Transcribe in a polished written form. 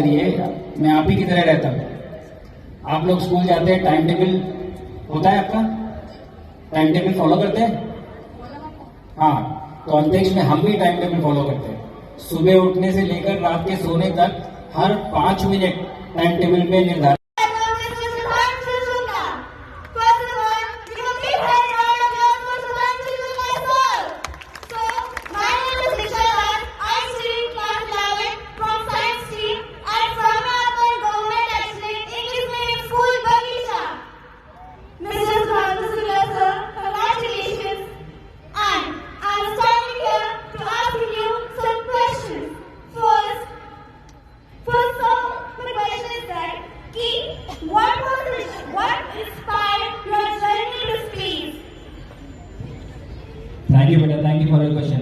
करिए, मैं आप ही की तरह रहता हूँ। आप लोग स्कूल जाते हैं, टाइम टेबल होता है आपका? टाइम टेबल फॉलो करते हैं? हाँ, तो अंतरिक्ष में हम भी टाइम टेबल फॉलो करते हैं। सुबह उठने से लेकर रात के सोने तक हर 5 मिनट टाइम टेबल में निर्धारित। Thank you, Beta. Thank you for your question.